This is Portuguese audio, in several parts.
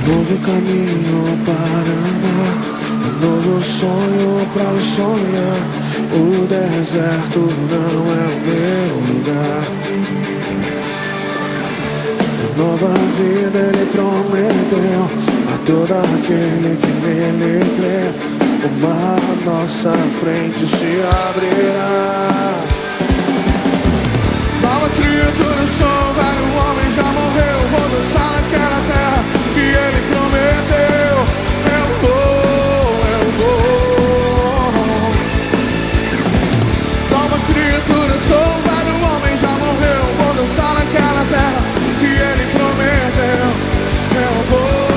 Novo caminho para andar, um novo sonho pra sonhar. O deserto não é o meu lugar. Uma nova vida ele prometeu a todo aquele que nele crê. O mar à nossa frente se abrirá. Nova criatura sou, velho homem já morreu. Vou dançar naquela terra que ele prometeu. Eu vou. Nova criatura sou, velho homem já morreu. Vou dançar naquela terra que ele prometeu. Eu vou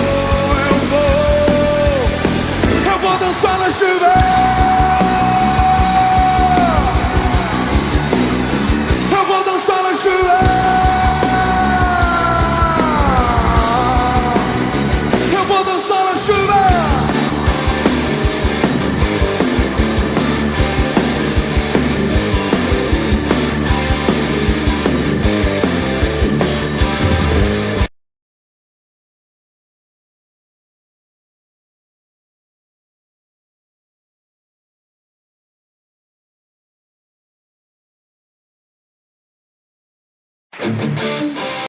dançar na chuva. Eu vou dançar na chuva. Eu vou dançar na chuva.